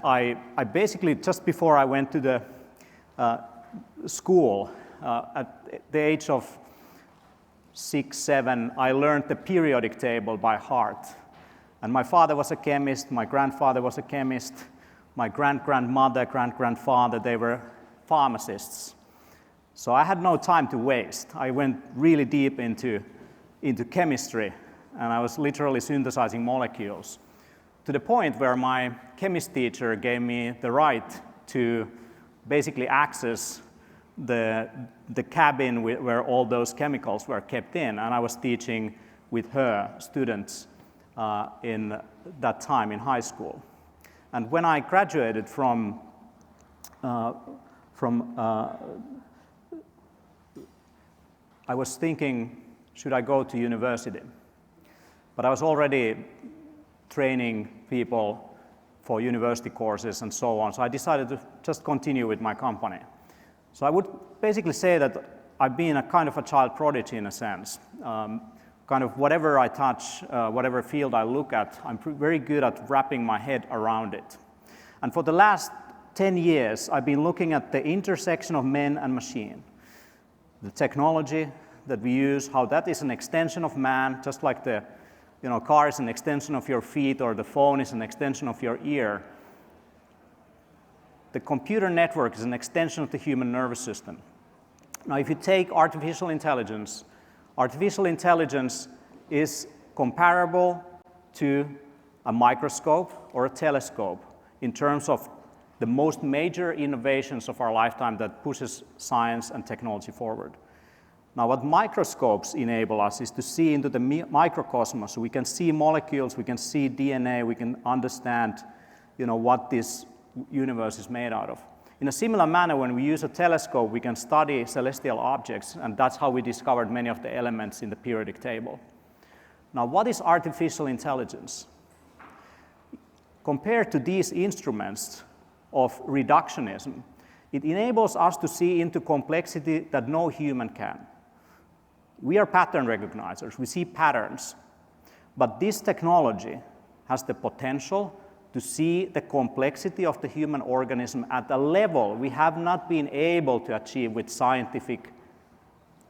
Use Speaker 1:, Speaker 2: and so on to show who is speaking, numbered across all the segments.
Speaker 1: I basically, just before I went to the school, at the age of 6, 7, I learned the periodic table by heart. And my father was a chemist, my grandfather was a chemist, my grandmother, grandfather, they were pharmacists. So I had no time to waste. I went really deep into chemistry, and I was literally synthesizing molecules, to the point where my chemist teacher gave me the right to basically access the cabin where all those chemicals were kept in, and I was teaching with her students in that time in high school. And when I graduated I was thinking, should I go to university? But I was already training people for university courses and so on, so I decided to just continue with my company. So I would basically say that I've been a kind of a child prodigy in a sense. Kind of whatever I touch, whatever field I look at, I'm very good at wrapping my head around it. And for the last 10 years, I've been looking at the intersection of man and machine. The technology that we use, how that is an extension of man, just like the car is an extension of your feet or the phone is an extension of your ear. The computer network is an extension of the human nervous system. Now, if you take artificial intelligence is comparable to a microscope or a telescope in terms of the most major innovations of our lifetime that pushes science and technology forward. Now, what microscopes enable us is to see into the microcosmos. So we can see molecules, we can see DNA, we can understand what this universe is made out of. In a similar manner, when we use a telescope, we can study celestial objects, and that's how we discovered many of the elements in the periodic table. Now, what is artificial intelligence? Compared to these instruments of reductionism, it enables us to see into complexity that no human can. We are pattern recognizers, we see patterns, but this technology has the potential to see the complexity of the human organism at a level we have not been able to achieve with scientific,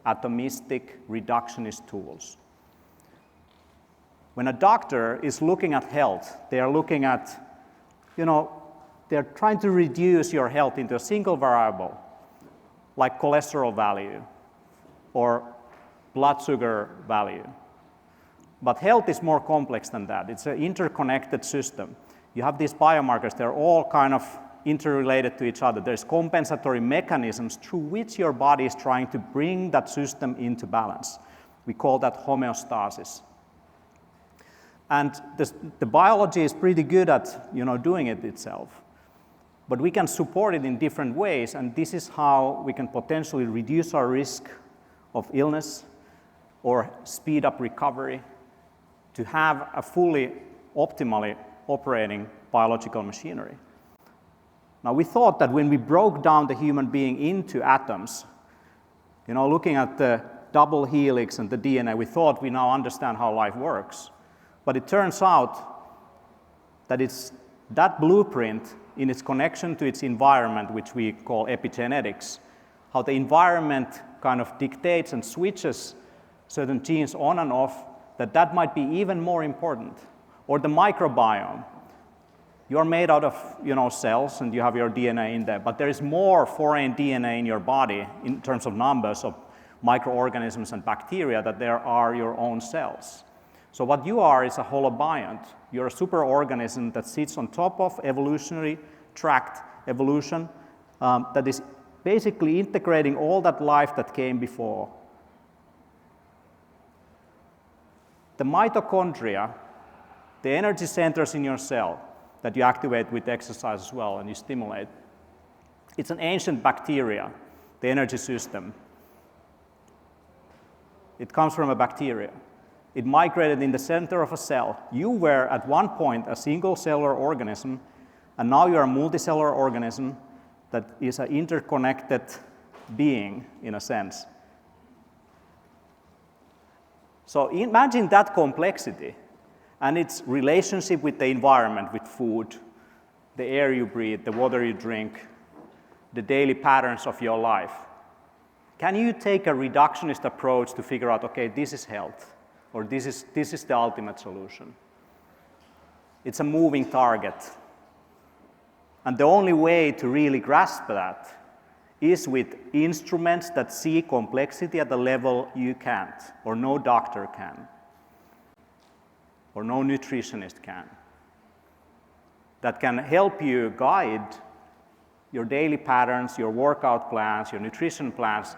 Speaker 1: atomistic, reductionist tools. When a doctor is looking at health, they are looking at, they're trying to reduce your health into a single variable, like cholesterol value or blood sugar value. But health is more complex than that. It's an interconnected system. You have these biomarkers, they're all kind of interrelated to each other. There's compensatory mechanisms through which your body is trying to bring that system into balance. We call that homeostasis. And the biology is pretty good at doing it itself. But we can support it in different ways, and this is how we can potentially reduce our risk of illness or speed up recovery to have a fully optimally operating biological machinery. Now, we thought that when we broke down the human being into atoms, looking at the double helix and the DNA, we thought we now understand how life works. But it turns out that it's that blueprint in its connection to its environment, which we call epigenetics, how the environment kind of dictates and switches certain genes on and off, that might be even more important. Or the microbiome. You're made out of cells and you have your DNA in there, but there is more foreign DNA in your body in terms of numbers of microorganisms and bacteria that there are your own cells. So what you are is a holobiont. You're a superorganism that sits on top of evolutionary tract evolution that is basically integrating all that life that came before. The mitochondria, the energy centers in your cell that you activate with exercise as well and you stimulate, it's an ancient bacteria, the energy system. It comes from a bacteria. It migrated in the center of a cell. You were at one point a single cellular organism, and now you're a multicellular organism that is an interconnected being in a sense. So imagine that complexity and its relationship with the environment, with food, the air you breathe, the water you drink, the daily patterns of your life. Can you take a reductionist approach to figure out, okay, this is health, or this is the ultimate solution? It's a moving target. And the only way to really grasp that is with instruments that see complexity at the level you can't, or no doctor can, or no nutritionist can, that can help you guide your daily patterns, your workout plans, your nutrition plans,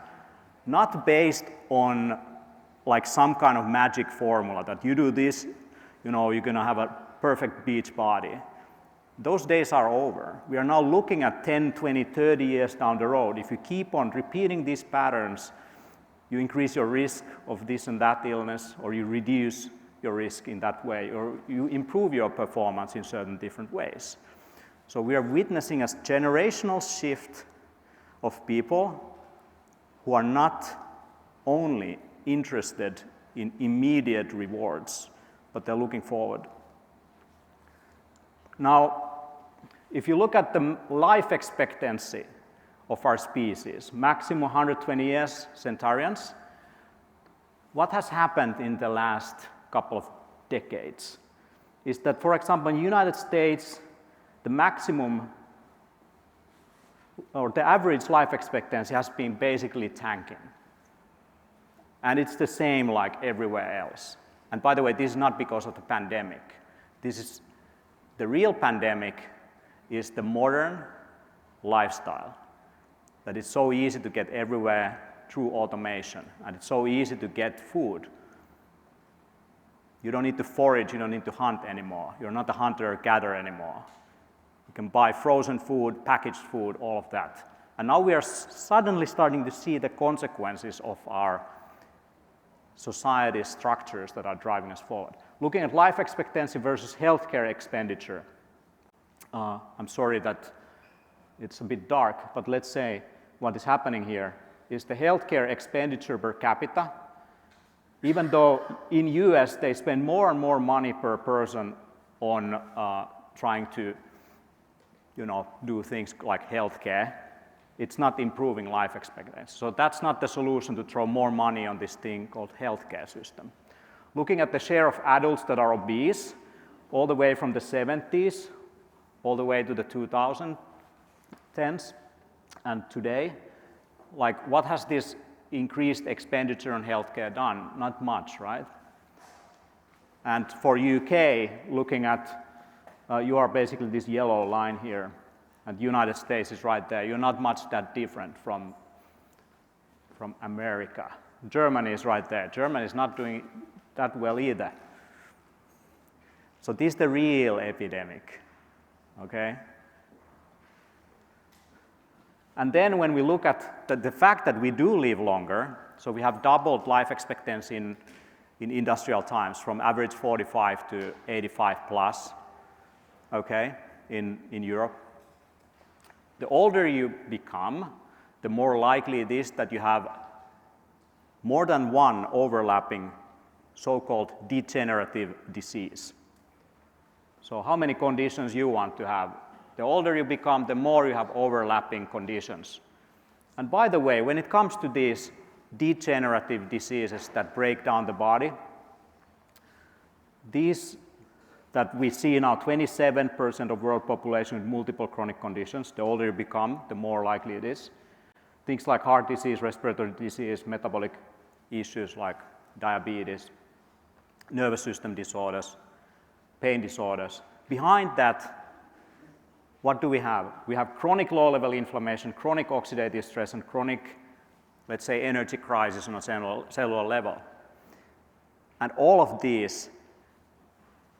Speaker 1: not based on like some kind of magic formula that you do this, you're going to have a perfect beach body. Those days are over. We are now looking at 10, 20, 30 years down the road. If you keep on repeating these patterns, you increase your risk of this and that illness, or you reduce your risk in that way, or you improve your performance in certain different ways. So we are witnessing a generational shift of people who are not only interested in immediate rewards, but they're looking forward. Now, if you look at the life expectancy of our species, maximum 120 years, centenarians, what has happened in the last couple of decades is that, for example, in the United States, the maximum or the average life expectancy has been basically tanking. And it's the same like everywhere else. And by the way, this is not because of the pandemic. The real pandemic is the modern lifestyle, that it's so easy to get everywhere through automation, and it's so easy to get food. You don't need to forage, you don't need to hunt anymore. You're not a hunter-gatherer anymore. You can buy frozen food, packaged food, all of that. And now we are suddenly starting to see the consequences of our society structures that are driving us forward. Looking at life expectancy versus healthcare expenditure. I'm sorry that it's a bit dark, but let's say what is happening here is the healthcare expenditure per capita. Even though in US they spend more and more money per person on trying to do things like healthcare, it's not improving life expectancy. So that's not the solution to throw more money on this thing called healthcare system. Looking at the share of adults that are obese, all the way from the 70s, all the way to the 2010s, and today, like what has this increased expenditure on healthcare done? Not much, right? And for UK, looking at, you are basically this yellow line here, and the United States is right there. You're not much that different from America. Germany is right there. Germany is not doing that well either. So this is the real epidemic, okay? And then when we look at the fact that we do live longer, so we have doubled life expectancy in industrial times from average 45 to 85 plus, okay, in Europe. The older you become, the more likely it is that you have more than one overlapping so-called degenerative disease. So how many conditions you want to have? The older you become, the more you have overlapping conditions. And by the way, when it comes to these degenerative diseases that break down the body, these that we see now, 27% of world population with multiple chronic conditions. The older you become, the more likely it is. Things like heart disease, respiratory disease, metabolic issues like diabetes, nervous system disorders, pain disorders. Behind that, what do we have? We have chronic low-level inflammation, chronic oxidative stress, and chronic, let's say, energy crisis on a cellular level. And all of these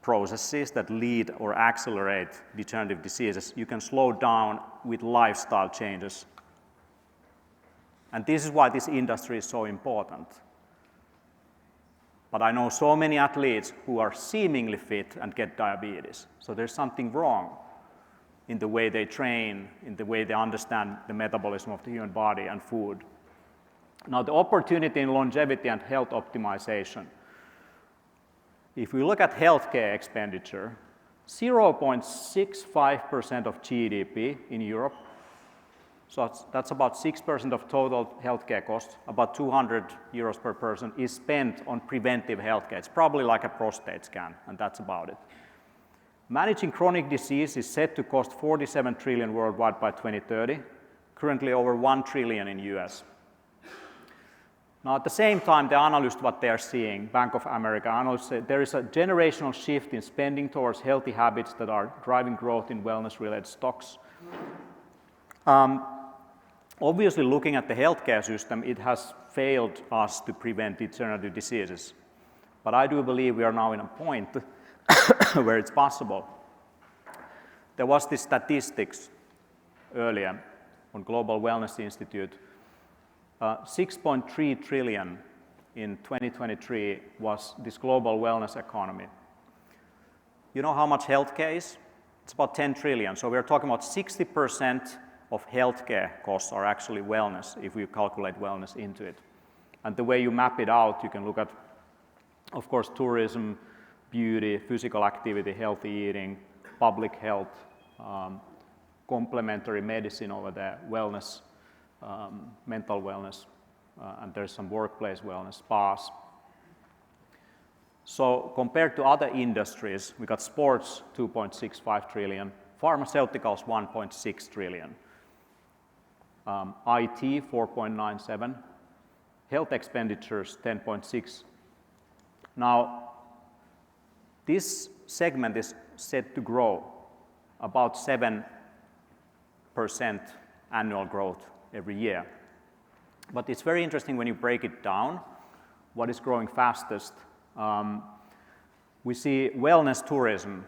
Speaker 1: processes that lead or accelerate degenerative diseases, you can slow down with lifestyle changes. And this is why this industry is so important. But I know so many athletes who are seemingly fit and get diabetes. So there's something wrong in the way they train, in the way they understand the metabolism of the human body and food. Now, the opportunity in longevity and health optimization. If we look at healthcare expenditure, 0.65% of GDP in Europe. So that's about 6% of total healthcare costs, about 200 euros per person is spent on preventive healthcare. It's probably like a prostate scan, and that's about it. Managing chronic disease is set to cost 47 trillion worldwide by 2030, currently over 1 trillion in US. Now at the same time, the analysts, what they are seeing, Bank of America analysts say there is a generational shift in spending towards healthy habits that are driving growth in wellness-related stocks. Obviously, looking at the healthcare system, it has failed us to prevent degenerative diseases. But I do believe we are now in a point where it's possible. There was this statistics earlier on Global Wellness Institute. 6.3 trillion in 2023 was this global wellness economy. You know how much healthcare is? It's about 10 trillion. So we're talking about 60% of healthcare costs are actually wellness, if we calculate wellness into it. And the way you map it out, you can look at, of course, tourism, beauty, physical activity, healthy eating, public health, complementary medicine over there, wellness, mental wellness, and there's some workplace wellness, spas. So compared to other industries, we got sports, 2.65 trillion, pharmaceuticals, 1.6 trillion, IT, 4.97, health expenditures, 10.6. Now, this segment is set to grow about 7% annual growth every year. But it's very interesting when you break it down, what is growing fastest. We see wellness tourism.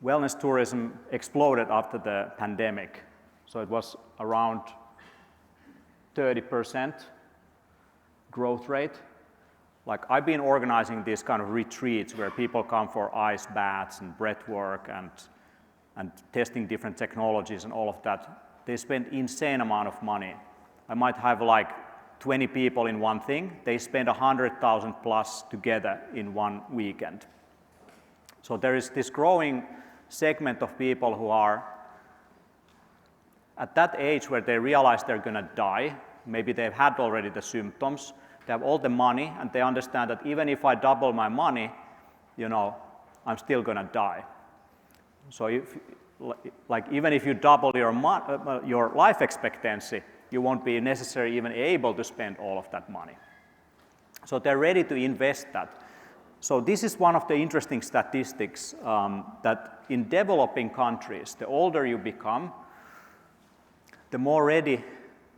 Speaker 1: Wellness tourism exploded after the pandemic. So it was around 30% growth rate. Like I've been organizing these kind of retreats where people come for ice baths and breath work and testing different technologies and all of that. They spend insane amount of money. I might have like 20 people in one thing. They spend 100,000 plus together in one weekend. So there is this growing segment of people who are at that age where they realize they're going to die. Maybe they've had already the symptoms. They have all the money, and they understand that even if I double my money, I'm still going to die. So even if you double your life expectancy, you won't be necessarily even able to spend all of that money. So they're ready to invest that. So this is one of the interesting statistics that in developing countries, the older you become, the more ready,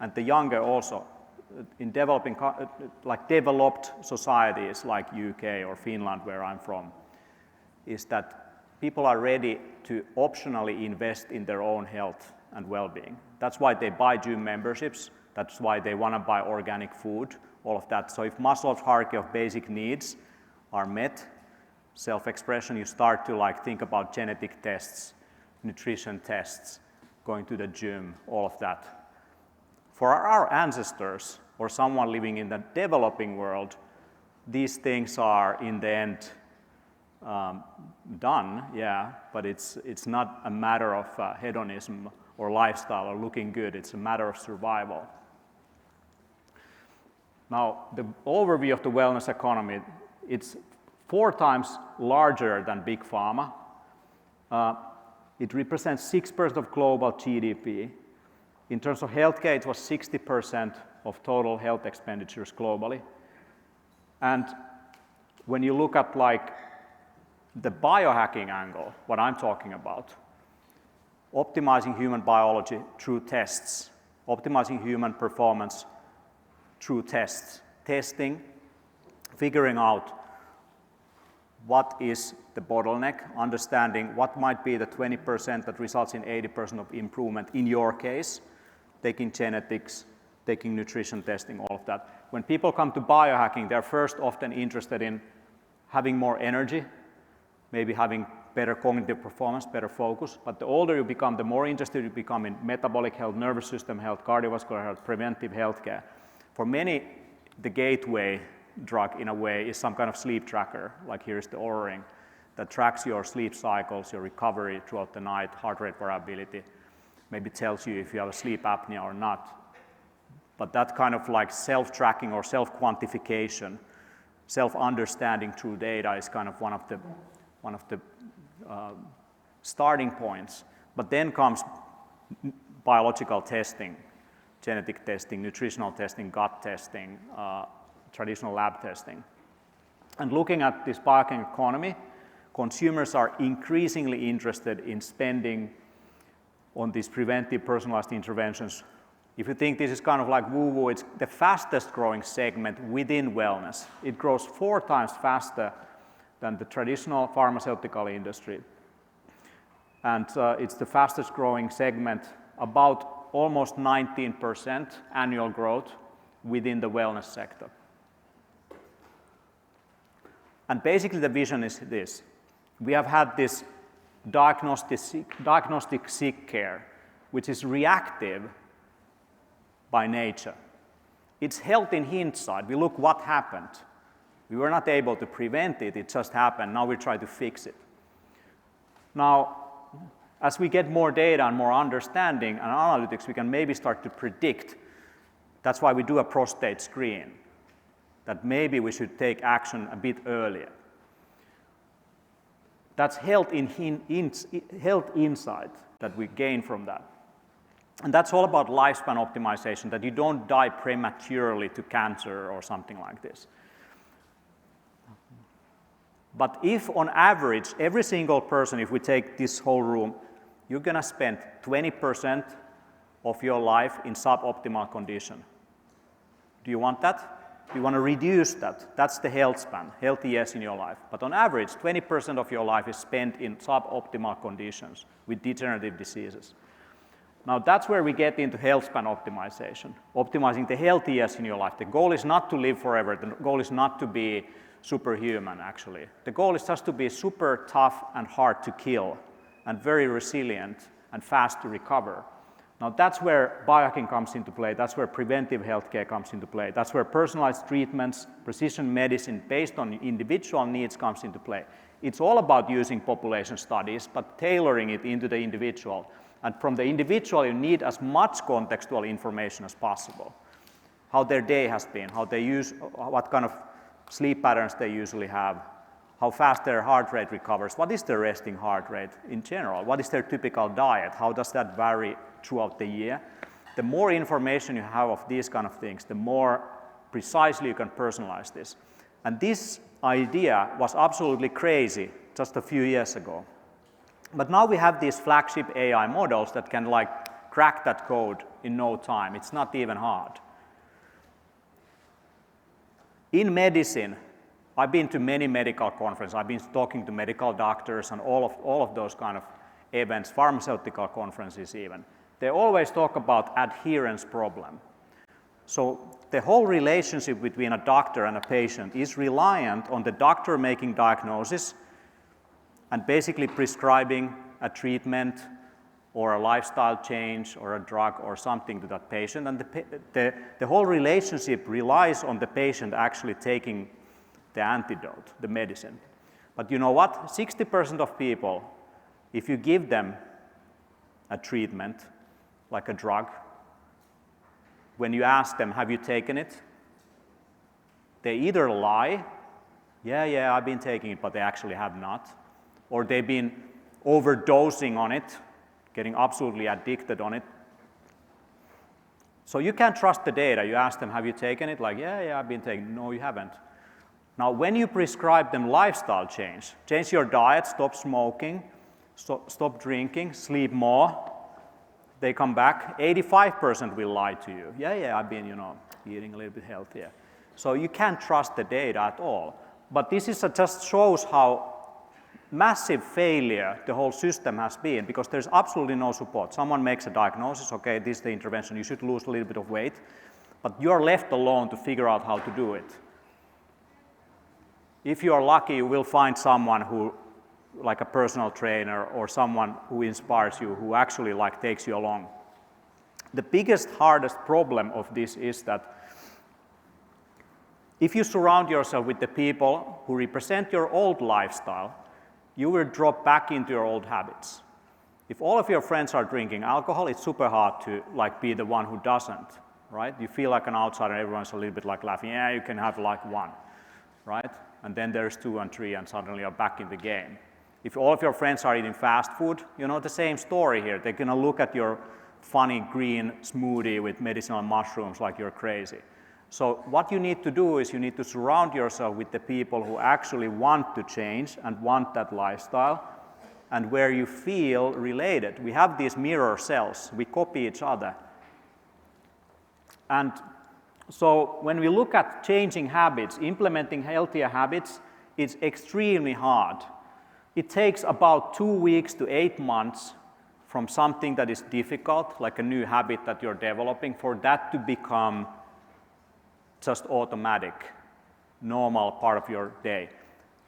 Speaker 1: and the younger also, in developed societies like UK or Finland, where I'm from, is that people are ready to optionally invest in their own health and well-being. That's why they buy gym memberships. That's why they want to buy organic food, all of that. So if Maslow's hierarchy of basic needs are met, self-expression, you start to think about genetic tests, nutrition tests, going to the gym, all of that. For our ancestors or someone living in the developing world, these things are in the end done, yeah, but it's not a matter of hedonism or lifestyle or looking good. It's a matter of survival. Now, the overview of the wellness economy, it's 4 times larger than Big Pharma. It represents 6% of global GDP. In terms of healthcare, it was 60% of total health expenditures globally. And when you look at the biohacking angle, what I'm talking about, optimizing human biology through tests, optimizing human performance through tests, testing, figuring out what is the bottleneck, understanding what might be the 20% that results in 80% of improvement in your case, taking genetics, taking nutrition testing, all of that. When people come to biohacking, they're first often interested in having more energy, maybe having better cognitive performance, better focus. But the older you become, the more interested you become in metabolic health, nervous system health, cardiovascular health, preventive healthcare. For many, the gateway drug in a way is some kind of sleep tracker, like here's the Oura Ring, that tracks your sleep cycles, your recovery throughout the night, heart rate variability, maybe tells you if you have a sleep apnea or not. But that kind of like self-tracking or self-quantification, self-understanding through data is kind of one of the starting points. But then comes biological testing, genetic testing, nutritional testing, gut testing, traditional lab testing. And looking at this biohacking economy, consumers are increasingly interested in spending on these preventive personalized interventions. If you think this is kind of like woo-woo, it's the fastest growing segment within wellness. It grows 4 times faster than the traditional pharmaceutical industry. And it's the fastest growing segment, about almost 19% annual growth within the wellness sector. And basically the vision is this. We have had this diagnostic sick care, which is reactive by nature. It's health in hindsight. We look what happened. We were not able to prevent it, it just happened. Now we try to fix it. Now, as we get more data and more understanding and analytics, we can maybe start to predict. That's why we do a prostate screen, that maybe we should take action a bit earlier. That's health insight that we gain from that. And that's all about lifespan optimization, that you don't die prematurely to cancer or something like this. But if on average, every single person, if we take this whole room, you're going to spend 20% of your life in suboptimal condition. Do you want that? Do you want to reduce that? That's the health span, healthy years in your life. But on average, 20% of your life is spent in suboptimal conditions with degenerative diseases. Now that's where we get into health span optimization, optimizing the healthy years in your life. The goal is not to live forever. The goal is not to be superhuman, actually. The goal is just to be super tough and hard to kill and very resilient and fast to recover. Now that's where biohacking comes into play. That's where preventive healthcare comes into play. That's where personalized treatments, precision medicine based on individual needs comes into play. It's all about using population studies, but tailoring it into the individual. And from the individual, you need as much contextual information as possible. How their day has been, how they use, what kind of sleep patterns they usually have, how fast their heart rate recovers, what is their resting heart rate in general, what is their typical diet, how does that vary throughout the year. The more information you have of these kind of things, the more precisely you can personalize this. And this idea was absolutely crazy just a few years ago. But now we have these flagship AI models that can like crack that code in no time. It's not even hard. In medicine, I've been to many medical conferences. I've been talking to medical doctors and all of those kind of events, pharmaceutical conferences even. They always talk about adherence problem. So the whole relationship between a doctor and a patient is reliant on the doctor making diagnosis and basically prescribing a treatment or a lifestyle change or a drug or something to that patient. And the whole relationship relies on the patient actually taking the antidote, the medicine. But you know what? 60% of people, if you give them a treatment, like a drug, when you ask them, have you taken it? They either lie, yeah, I've been taking it, but they actually have not. Or they've been overdosing on it, getting absolutely addicted on it. So you can't trust the data. You ask them, have you taken it? Like, yeah, I've been taking it. No, you haven't. Now, when you prescribe them lifestyle change your diet, stop smoking, stop drinking, sleep more, they come back, 85% will lie to you. Yeah, I've been, eating a little bit healthier. So you can't trust the data at all. But this is just shows how massive failure the whole system has been, because there's absolutely no support. Someone makes a diagnosis, okay, this is the intervention, you should lose a little bit of weight, but you're left alone to figure out how to do it. If you are lucky, you will find someone who, like a personal trainer or someone who inspires you, who actually takes you along. The biggest, hardest problem of this is that if you surround yourself with the people who represent your old lifestyle, you will drop back into your old habits. If all of your friends are drinking alcohol, it's super hard to like be the one who doesn't, right? You feel like an outsider, everyone's a little bit like laughing, yeah, you can have like one, right? And then there's 2 and 3 and suddenly you're back in the game. If all of your friends are eating fast food, you know the same story here. They're gonna look at your funny green smoothie with medicinal mushrooms like you're crazy. So what you need to do is you need to surround yourself with the people who actually want to change and want that lifestyle and where you feel related. We have these mirror cells, we copy each other. And so when we look at changing habits, implementing healthier habits, it's extremely hard. It takes about 2 weeks to 8 months from something that is difficult, like a new habit that you're developing, for that to become just automatic, normal part of your day.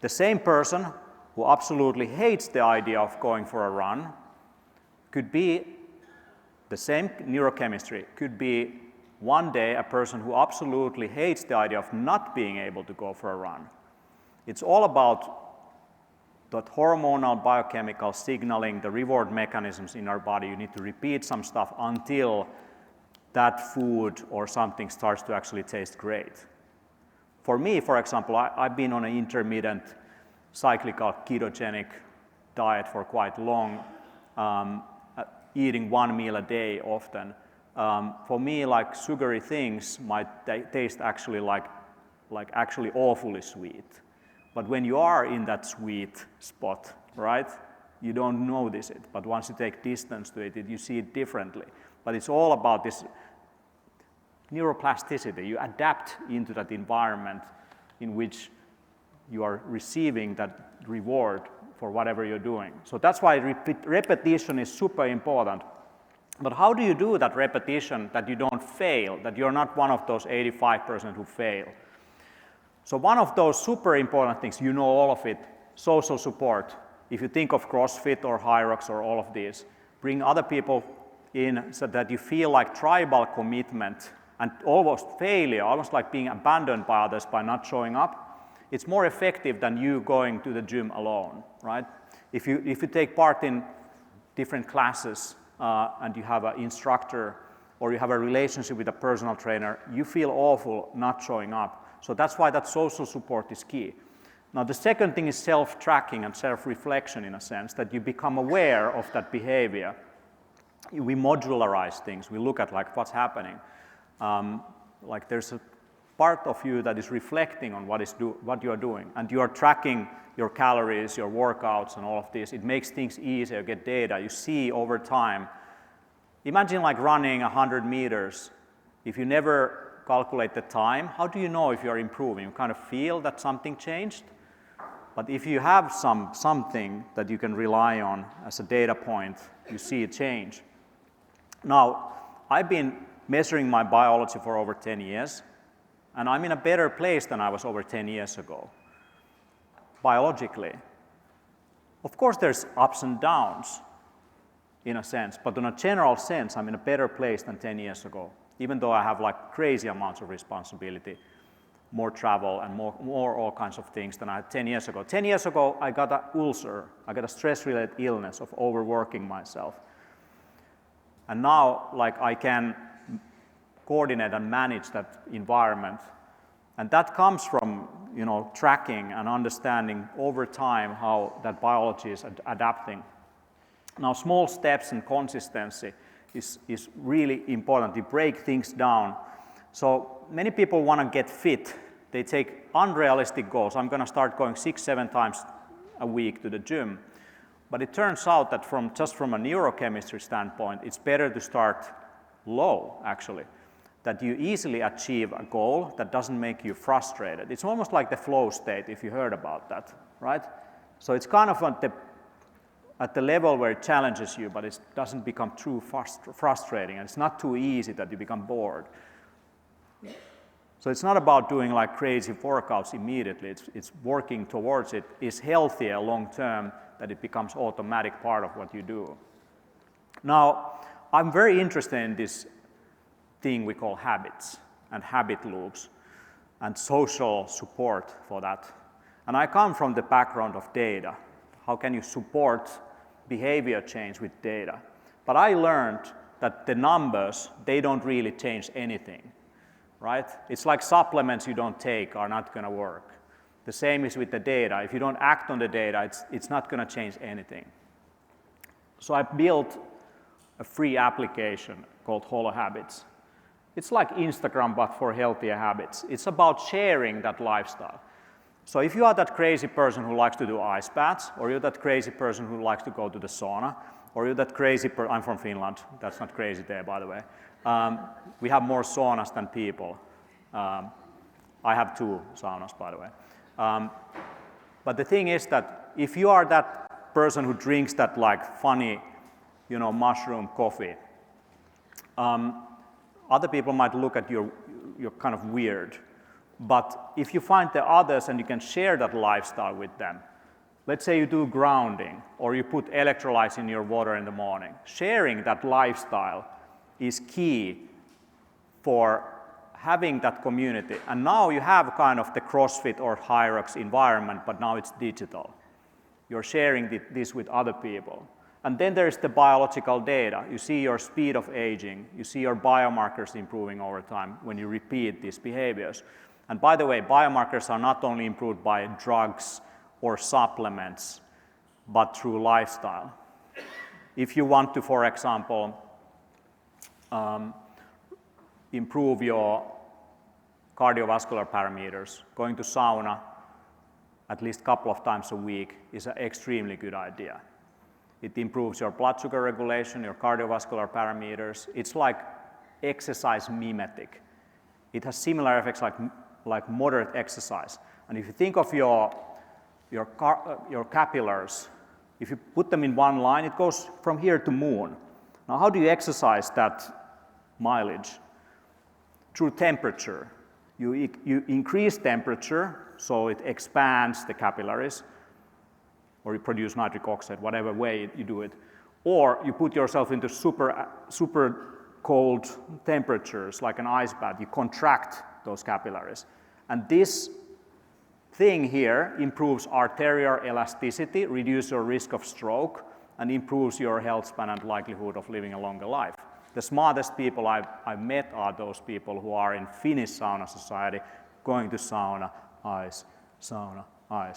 Speaker 1: The same person who absolutely hates the idea of going for a run could be the same neurochemistry, could be one day a person who absolutely hates the idea of not being able to go for a run. It's all about that hormonal biochemical signaling, the reward mechanisms in our body. You need to repeat some stuff until that food or something starts to actually taste great. For me, for example, I've been on an intermittent cyclical ketogenic diet for quite long, eating 1 meal a day often. For me, like sugary things might taste actually like actually awfully sweet. But when you are in that sweet spot, right, you don't notice it. But once you take distance to it, you see it differently. But it's all about this neuroplasticity. You adapt into that environment in which you are receiving that reward for whatever you're doing. So that's why repetition is super important. But how do you do that repetition that you don't fail, that you're not one of those 85% who fail? So one of those super important things, you know all of it, social support. If you think of CrossFit or Hyrox or all of these, bring other people in so that you feel like tribal commitment and almost failure, almost like being abandoned by others by not showing up. It's more effective than you going to the gym alone, right? If you take part in different classes and you have an instructor or you have a relationship with a personal trainer, you feel awful not showing up. So that's why that social support is key. Now the second thing is self-tracking and self-reflection in a sense, that you become aware of that behavior. We modularize things. We look at like what's happening. Like there's a part of you that is reflecting on what you are doing, and you are tracking your calories, your workouts, and all of this. It makes things easier. You get data. You see over time. Imagine like running 100 meters. If you never calculate the time, how do you know if you're improving? You kind of feel that something changed. But if you have something that you can rely on as a data point, you see a change. Now, I've been measuring my biology for over 10 years, and I'm in a better place than I was over 10 years ago, biologically. Of course, there's ups and downs, in a sense, but in a general sense, I'm in a better place than 10 years ago, even though I have like crazy amounts of responsibility, more travel and more all kinds of things than I had 10 years ago. 10 years ago, I got an ulcer. I got a stress-related illness of overworking myself. And now, like, I can coordinate and manage that environment. And that comes from, tracking and understanding over time how that biology is adapting. Now, small steps and consistency is really important to break things down. So many people want to get fit. They take unrealistic goals. I'm going to start going 6-7 times a week to the gym. But it turns out that just from a neurochemistry standpoint, it's better to start low, actually, that you easily achieve a goal that doesn't make you frustrated. It's almost like the flow state, if you heard about that, right? So it's kind of at the level where it challenges you, but it doesn't become too frustrating, and it's not too easy that you become bored. So it's not about doing like crazy workouts immediately. It's working towards it is healthier long term, that it becomes automatic part of what you do. Now, I'm very interested in this thing we call habits and habit loops and social support for that. And I come from the background of data. how can you support behavior change with data? But I learned that the numbers, they don't really change anything, right? It's like supplements you don't take are not going to work. The same is with the data. If you don't act on the data, it's not going to change anything. So I built a free application called HoloHabits. It's like Instagram, but for healthier habits. It's about sharing that lifestyle. So if you are that crazy person who likes to do ice baths, or you're that crazy person who likes to go to the sauna, or you're that crazy I'm from Finland, that's not crazy there, by the way. We have more saunas than people. I have 2 saunas, by the way. But the thing is that if you are that person who drinks that like funny, mushroom coffee, other people might look at you're kind of weird. But if you find the others and you can share that lifestyle with them, let's say you do grounding or you put electrolytes in your water in the morning, sharing that lifestyle is key for having that community. And now you have kind of the CrossFit or Hyrox environment, but now it's digital. You're sharing this with other people. And then there's the biological data. You see your speed of aging. You see your biomarkers improving over time when you repeat these behaviors. And by the way, biomarkers are not only improved by drugs or supplements, but through lifestyle. If you want to, for example, improve your cardiovascular parameters, going to sauna at least a couple of times a week is an extremely good idea. It improves your blood sugar regulation, your cardiovascular parameters. It's like exercise mimetic. It has similar effects like moderate exercise. And if you think of your capillaries, if you put them in one line, it goes from here to moon. Now, how do you exercise that mileage? Through temperature. You increase temperature, so it expands the capillaries, or you produce nitric oxide, whatever way you do it. Or you put yourself into super cold temperatures, like an ice bath. You contract those capillaries. And this thing here improves arterial elasticity, reduces your risk of stroke, and improves your health span and likelihood of living a longer life. The smartest people I've met are those people who are in Finnish sauna society, going to sauna, ice,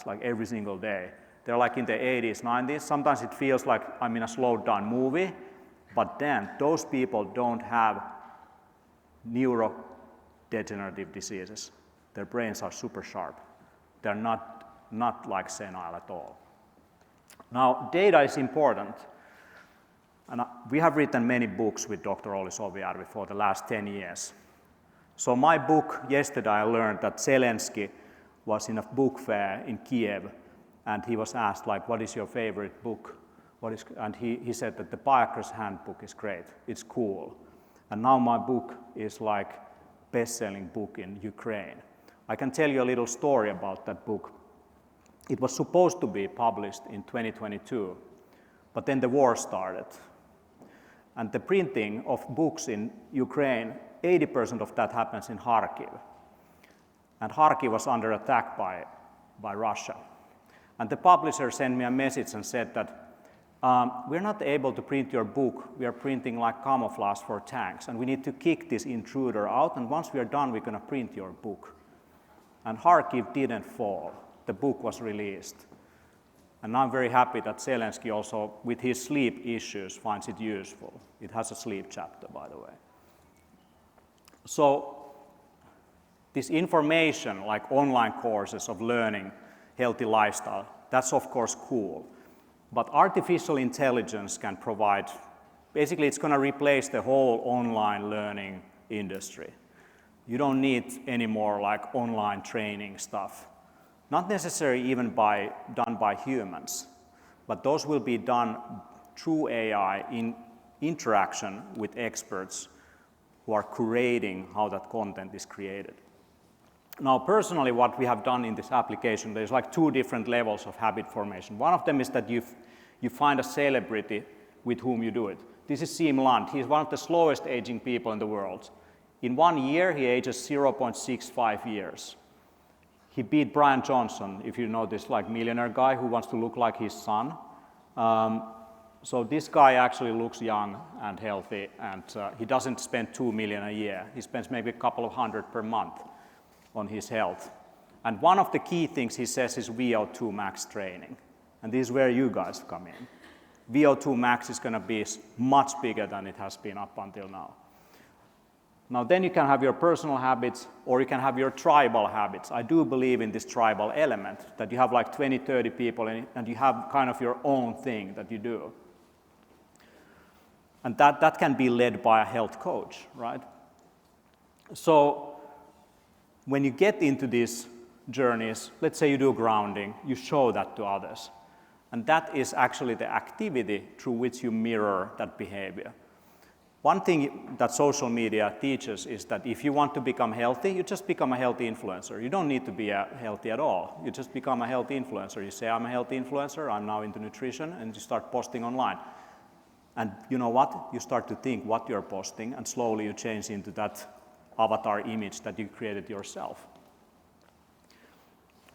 Speaker 1: like every single day. They're like in the 80s, 90s. Sometimes it feels like I'm in a slowed down movie, but then those people don't have neurodegenerative diseases. Their brains are super sharp. They're not like senile at all. Now, data is important. And we have written many books with Dr. Olli Sovijärvi for the last 10 years. So my book, yesterday I learned that Zelensky was in a book fair in Kiev, and he was asked, like, what is your favorite book? And he said that the Biker's Handbook is great, it's cool. And now my book is like best-selling book in Ukraine. I can tell you a little story about that book. It was supposed to be published in 2022, but then the war started. And the printing of books in Ukraine, 80% of that happens in Kharkiv. And Kharkiv was under attack by Russia. And the publisher sent me a message and said that we're not able to print your book. We are printing like camouflage for tanks, and we need to kick this intruder out, and once we are done, we're going to print your book. And Kharkiv didn't fall. The book was released. And I'm very happy that Zelensky also, with his sleep issues, finds it useful. It has a sleep chapter, by the way. So this information, like online courses of learning healthy lifestyle, that's of course cool. But artificial intelligence can provide, basically it's going to replace the whole online learning industry. You don't need any more like online training stuff. Not necessarily even done by humans, but those will be done through AI in interaction with experts who are curating how that content is created. Now, personally, what we have done in this application, there's like 2 different levels of habit formation. One of them is that you find a celebrity with whom you do it. This is Siim Land. He's one of the slowest aging people in the world. In 1 year, he ages 0.65 years. he beat Brian Johnson, if you know this like millionaire guy who wants to look like his son. So this guy actually looks young and healthy, and he doesn't spend $2 million a year. He spends maybe a couple of hundred per month on his health. And one of the key things he says is VO2 max training. And this is where you guys come in. VO2 max is going to be much bigger than it has been up until now. Now then you can have your personal habits, or you can have your tribal habits. I do believe in this tribal element, that you have like 20, 30 people and you have kind of your own thing that you do. And that can be led by a health coach, right? So when you get into these journeys, let's say you do grounding, you show that to others. And that is actually the activity through which you mirror that behavior. One thing that social media teaches is that if you want to become healthy, you just become a healthy influencer. You don't need to be healthy at all. You just become a healthy influencer. You say, I'm a healthy influencer, I'm now into nutrition, and you start posting online. And you know what? You start to think what you're posting, and slowly you change into that avatar image that you created yourself.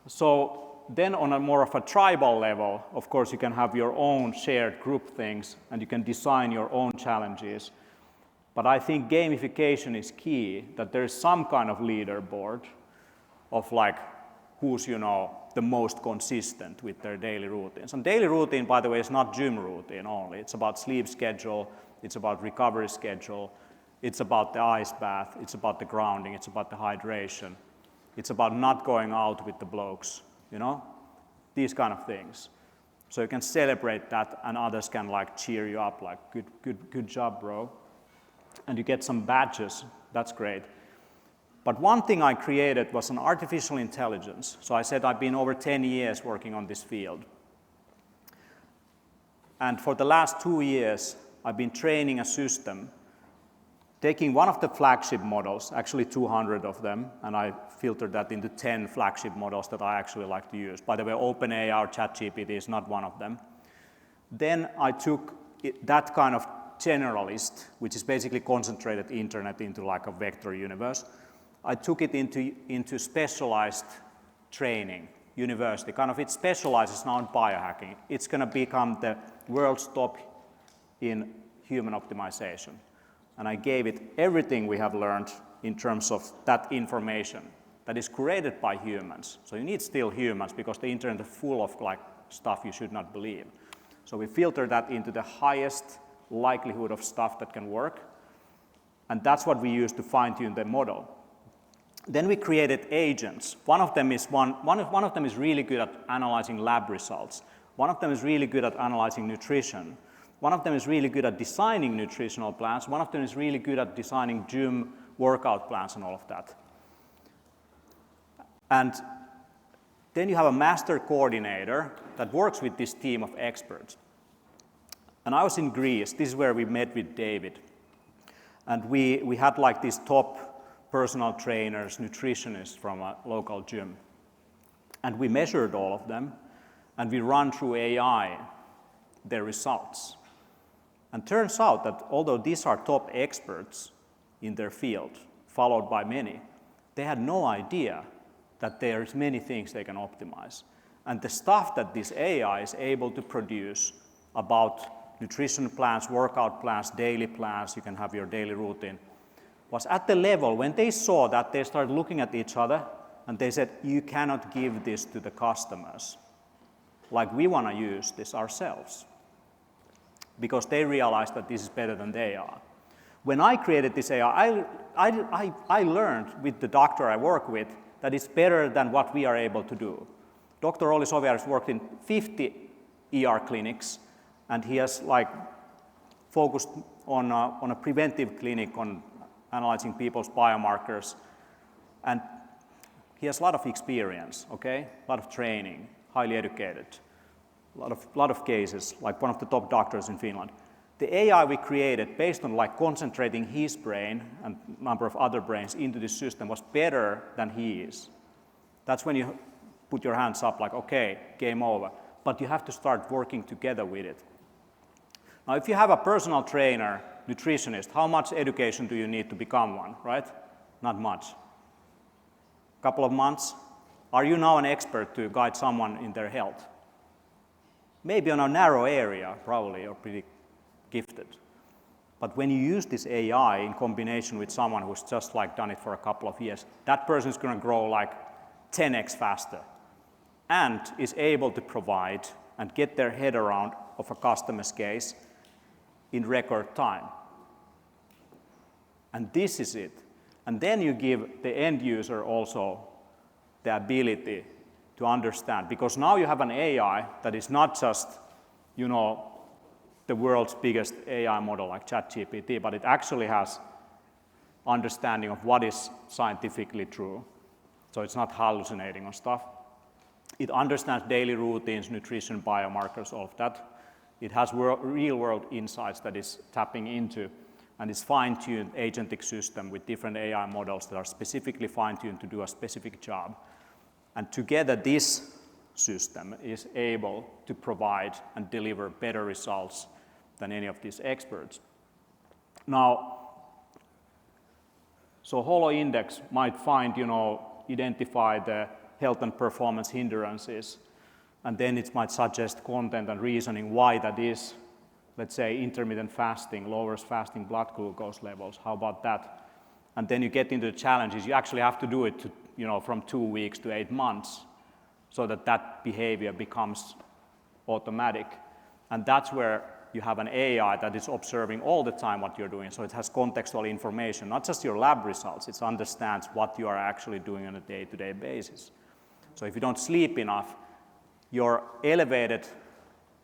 Speaker 1: So then on a more of a tribal level, of course, you can have your own shared group things, and you can design your own challenges. But I think gamification is key, that there is some kind of leaderboard of like who's, the most consistent with their daily routines. And daily routine, by the way, is not gym routine only. It's about sleep schedule, it's about recovery schedule, it's about the ice bath, it's about the grounding, it's about the hydration, it's about not going out with the blokes, these kind of things. So you can celebrate that, and others can like cheer you up, like good job, bro. And you get some badges, that's great. But one thing I created was an artificial intelligence. So I said I've been over 10 years working on this field. And for the last 2 years, I've been training a system, taking one of the flagship models, actually 200 of them, and I filtered that into 10 flagship models that I actually like to use. By the way, OpenAI or ChatGPT is not one of them. Then I took that kind of generalist, which is basically concentrated internet into like a vector universe. I took it into specialized training, university. Kind of it specializes now in biohacking. It's going to become the world's top in human optimization. And I gave it everything we have learned in terms of that information that is created by humans. So you need still humans, because the internet is full of like stuff you should not believe. So we filter that into the highest likelihood of stuff that can work, and that's what we use to fine-tune the model. Then we created agents. One of them is really good at analyzing lab results. One of them is really good at analyzing nutrition. One of them is really good at designing nutritional plans. One of them is really good at designing gym workout plans and all of that. And then you have a master coordinator that works with this team of experts. And I was in Greece. This is where we met with David. And we had like these top personal trainers, nutritionists from a local gym. And we measured all of them, and we run through AI their results. And turns out that although these are top experts in their field, followed by many, they had no idea that there's many things they can optimize. And the stuff that this AI is able to produce about nutrition plans, workout plans, daily plans, you can have your daily routine, was at the level when they saw that, they started looking at each other and they said, you cannot give this to the customers. Like, we want to use this ourselves. Because they realized that this is better than they are. When I created this AI, I learned with the doctor I work with that it's better than what we are able to do. Dr. Olli Soviar has worked in 50 ER clinics, and he has focused on a preventive clinic on analyzing people's biomarkers. And he has a lot of experience, okay? A lot of training, highly educated, a lot of cases, like one of the top doctors in Finland. The AI we created, based on concentrating his brain and a number of other brains into this system, was better than he is. That's when you put your hands up, like, okay, game over. But you have to start working together with it. Now, if you have a personal trainer, nutritionist, how much education do you need to become one, right? Not much. A couple of months, Are you now an expert to guide someone in their health? Maybe on a narrow area, probably, you're pretty gifted. But when you use this AI in combination with someone who's just like done it for a couple of years, that person is going to grow like 10x faster and is able to provide and get their head around of a customer's case in record time. And this is it. And then you give the end user also the ability to understand, because now you have an AI that is not just, the world's biggest AI model like ChatGPT, but it actually has understanding of what is scientifically true. So it's not hallucinating on stuff. It understands daily routines, nutrition, biomarkers, all of that. It has real-world insights that is tapping into, and it's fine-tuned agentic system with different AI models that are specifically fine-tuned to do a specific job. And together, this system is able to provide and deliver better results than any of these experts. Now, so HoloIndex might find, identify the health and performance hindrances, and then it might suggest content and reasoning why that is. Let's say intermittent fasting lowers fasting blood glucose levels. How about that? And then you get into the challenges. You actually have to do it from 2 weeks to 8 months so that behavior becomes automatic. And that's where you have an AI that is observing all the time what you're doing. So it has contextual information, not just your lab results. It understands what you are actually doing on a day-to-day basis. So if you don't sleep enough, your elevated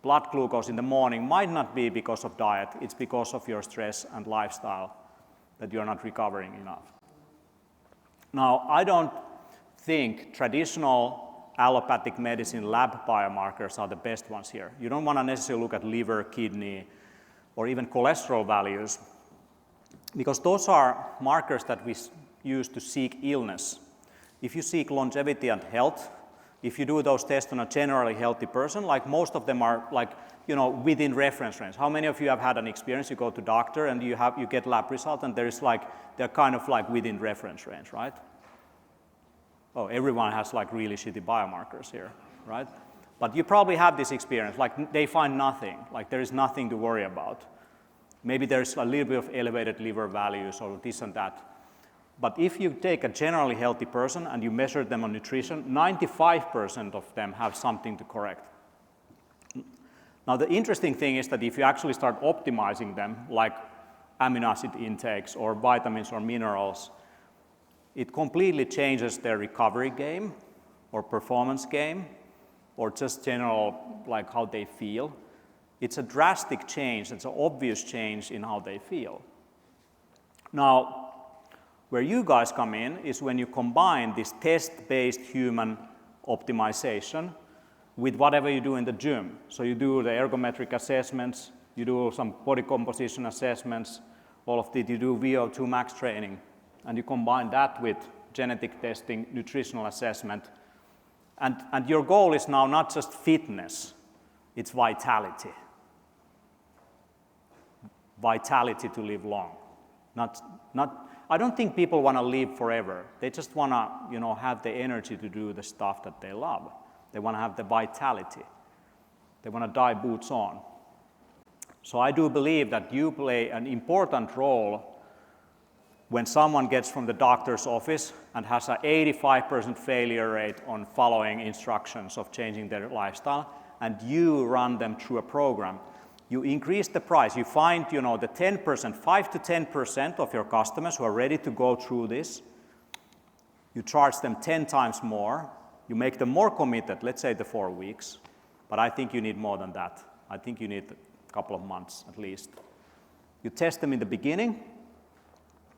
Speaker 1: blood glucose in the morning might not be because of diet. It's because of your stress and lifestyle that you're not recovering enough. Now, I don't think traditional allopathic medicine lab biomarkers are the best ones here. You don't want to necessarily look at liver, kidney, or even cholesterol values, because those are markers that we use to seek illness. If you seek longevity and health, if you do those tests on a generally healthy person, like most of them are within reference range. How many of you have had an experience, you go to doctor and you get lab result and they're kind of like within reference range, right? Oh, everyone has like really shitty biomarkers here, right? But you probably have this experience, like they find nothing, like there is nothing to worry about. Maybe there's a little bit of elevated liver values or this and that. But if you take a generally healthy person and you measure them on nutrition, 95% of them have something to correct. Now the interesting thing is that if you actually start optimizing them, like amino acid intakes or vitamins or minerals, it completely changes their recovery game or performance game or just general like how they feel. It's a drastic change, it's an obvious change in how they feel. Now, where you guys come in is when you combine this test-based human optimization with whatever you do in the gym. So you do the ergometric assessments, you do some body composition assessments, all of this, you do VO2 max training, and you combine that with genetic testing, nutritional assessment, and your goal is now not just fitness, it's vitality. Vitality to live long. I don't think people want to live forever. They just want to, have the energy to do the stuff that they love. They want to have the vitality. They want to die boots on. So I do believe that you play an important role when someone gets from the doctor's office and has an 85% failure rate on following instructions of changing their lifestyle, and you run them through a program. You increase the price. You find, the 10%, 5 to 10% of your customers who are ready to go through this. You charge them 10 times more. You make them more committed, let's say the 4 weeks. But I think you need more than that. I think you need a couple of months at least. You test them in the beginning.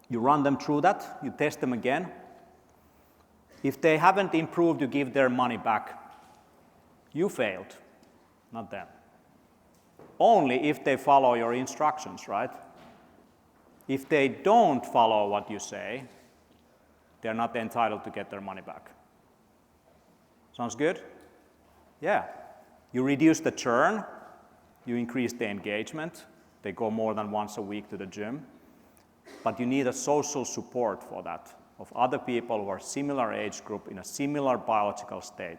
Speaker 1: You run them through that. You test them again. If they haven't improved, you give their money back. You failed, not them. Only if they follow your instructions, right? If they don't follow what you say, they're not entitled to get their money back. Sounds good? Yeah. You reduce the churn, you increase the engagement, they go more than once a week to the gym, but you need a social support for that. of other people who are similar age group in a similar biological state,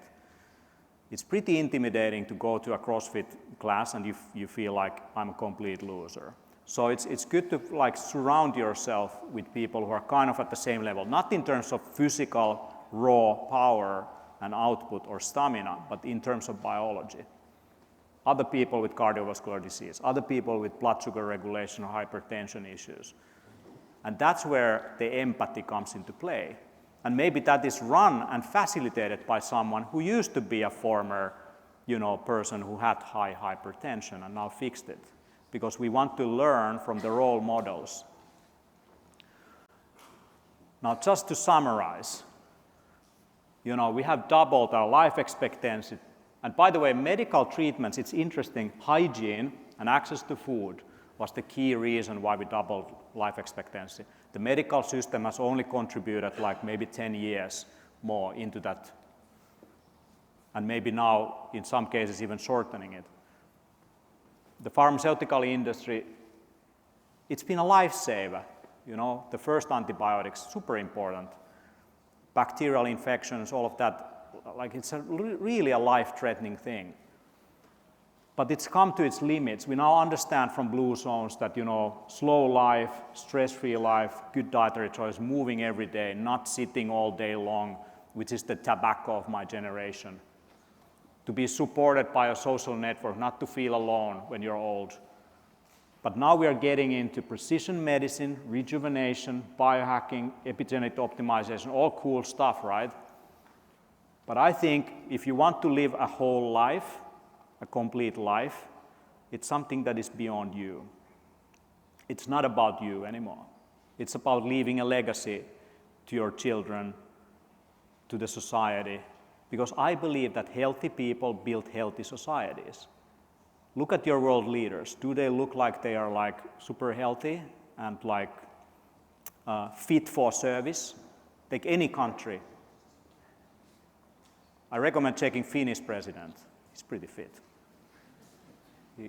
Speaker 1: it's pretty intimidating to go to a CrossFit class and you feel like I'm a complete loser. So it's good to like surround yourself with people who are kind of at the same level, not in terms of physical raw power and output or stamina, but in terms of biology. Other people with cardiovascular disease, other people with blood sugar regulation or hypertension issues. And that's where the empathy comes into play. And maybe that is run and facilitated by someone who used to be a former, person who had high hypertension and now fixed it. Because we want to learn from the role models. Now, just to summarize, we have doubled our life expectancy. And by the way, medical treatments, it's interesting, hygiene and access to food was the key reason why we doubled life expectancy. The medical system has only contributed like maybe 10 years more into that, and maybe now, in some cases, even shortening it. The pharmaceutical industry, it's been a lifesaver. The first antibiotics, super important. Bacterial infections, all of that, like it's really a life-threatening thing. But it's come to its limits. We now understand from Blue Zones that, slow life, stress-free life, good dietary choice, moving every day, not sitting all day long, which is the tobacco of my generation. To be supported by a social network, not to feel alone when you're old. But now we are getting into precision medicine, rejuvenation, biohacking, epigenetic optimization, all cool stuff, right? But I think if you want to live a whole life, a complete life, it's something that is beyond you. It's not about you anymore. It's about leaving a legacy to your children, to the society, because I believe that healthy people build healthy societies. Look at your world leaders. Do they look like they are like super healthy and like fit for service? Take any country. I recommend checking Finnish president. He's pretty fit.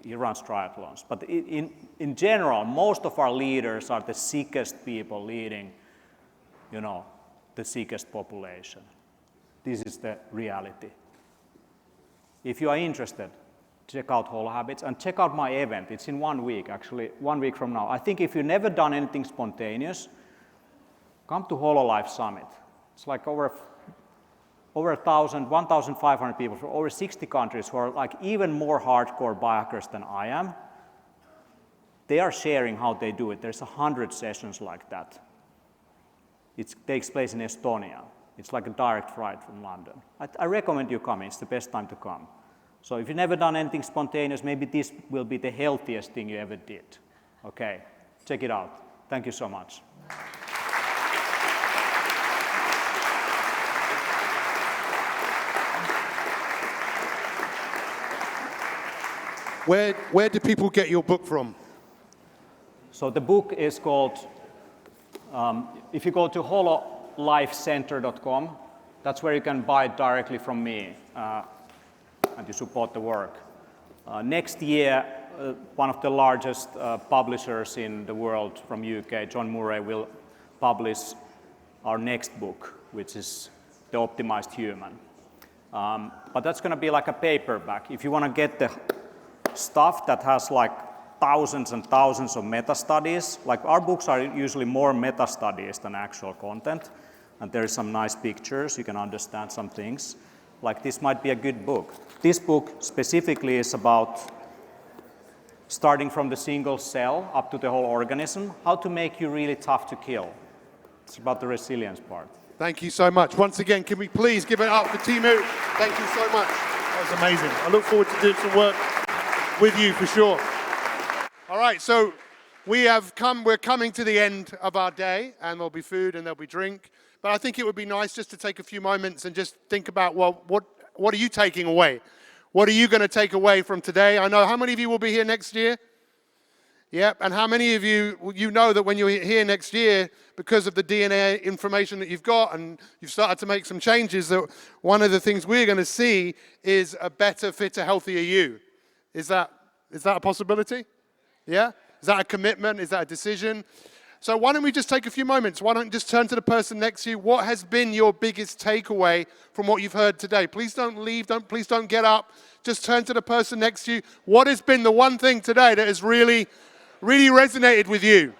Speaker 1: He runs triathlons. But in general, most of our leaders are the sickest people leading, the sickest population. This is the reality. If you are interested, check out Whole Habits and check out my event. It's in 1 week, actually, 1 week from now. I think if you've never done anything spontaneous, come to HoloLife Summit. It's like over 1,500 people from over 60 countries who are like even more hardcore biohackers than I am. They are sharing how they do it. There's 100 sessions like that. It takes place in Estonia. It's like a direct flight from London. I recommend you coming. It's the best time to come. So if you've never done anything spontaneous, maybe this will be the healthiest thing you ever did. Okay, check it out. Thank you so much.
Speaker 2: Where do people get your book from?
Speaker 1: So the book is called, if you go to hololifecenter.com, that's where you can buy it directly from me and you support the work. Next year, one of the largest publishers in the world from UK, John Murray, will publish our next book, which is The Optimized Human. But that's going to be like a paperback. If you want to get the stuff that has like thousands and thousands of meta-studies, like our books are usually more meta-studies than actual content, and there is some nice pictures, you can understand some things. Like this might be a good book. This book specifically is about starting from the single cell up to the whole organism, how to make you really tough to kill. It's about the resilience part.
Speaker 2: Thank you so much. Once again, can we please give it up for Teemu? Thank you so much. That was amazing. I look forward to doing some work with you for sure. All right, so we're coming to the end of our day, and there'll be food and there'll be drink. But I think it would be nice just to take a few moments and just think about, well, what are you taking away? What are you going to take away from today? I know, how many of you will be here next year? Yep, and how many of you know that when you're here next year, because of the DNA information that you've got and you've started to make some changes, that one of the things we're going to see is a better, fitter, healthier you. Is that a possibility? Yeah? Is that a commitment? Is that a decision? So why don't we just take a few moments? Why don't you just turn to the person next to you? What has been your biggest takeaway from what you've heard today? Please don't leave. Please don't get up. Just turn to the person next to you. What has been the one thing today that has really, really resonated with you?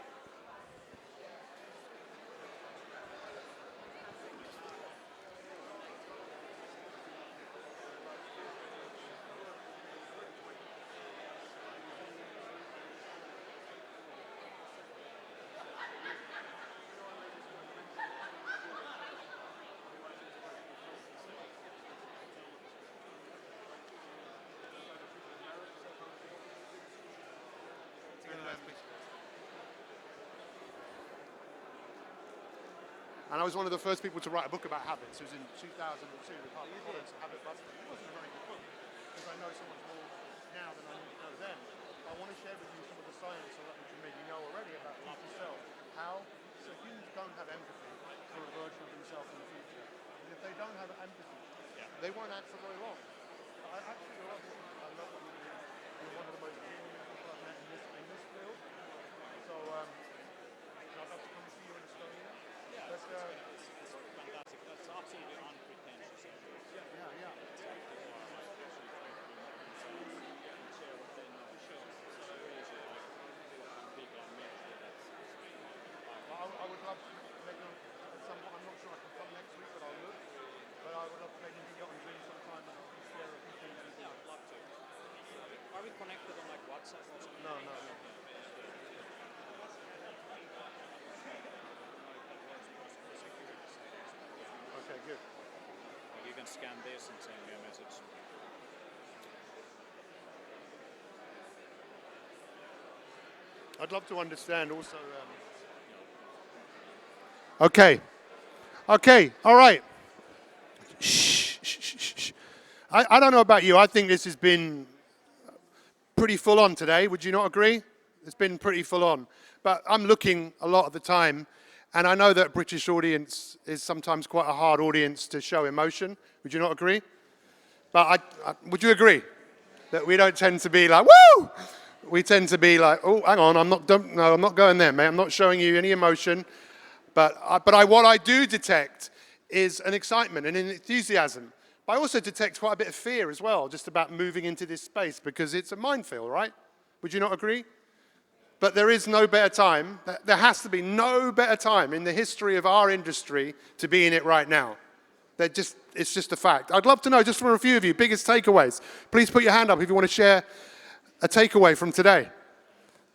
Speaker 2: And I was one of the first people to write a book about habits. It was in 2002 with HarperCollins, Habit Buster. It wasn't a very good book because I know so much more now than I know then. I want to share with you some of the science that you maybe know already about the self. How so humans don't have empathy for a version of themselves in the future. And if they don't have empathy, they won't act for very long. I actually love what I love what you do. You're one of the most genuine people I've met in this field. So I'd love to come and see you in Estonia. It's fantastic. That's absolutely unpretentious. Yeah. Share what they know. Sure. So really people are meeting that. I would love to maybe at some point. I'm not sure I can come next week, but I'll look. But I would love to maybe get on Zoom sometime and share a few things. Yeah, I'd love to. Are we connected on like WhatsApp or something? No. Okay, good. Like you can scan this and send me a message. I'd love to understand also. Okay, all right. Shh. I don't know about you. I think this has been pretty full on today. Would you not agree? It's been pretty full on. But I'm looking a lot of the time. And I know that British audience is sometimes quite a hard audience to show emotion. Would you not agree? But would you agree that we don't tend to be like, woo! We tend to be like, oh, hang on, I'm not going there, mate. I'm not showing you any emotion. But what I do detect is an excitement and an enthusiasm. But I also detect quite a bit of fear as well, just about moving into this space because it's a minefield, right? Would you not agree? But there is no better time, there has to be no better time in the history of our industry to be in it right now. It's just a fact. I'd love to know, just from a few of you, biggest takeaways. Please put your hand up if you want to share a takeaway from today.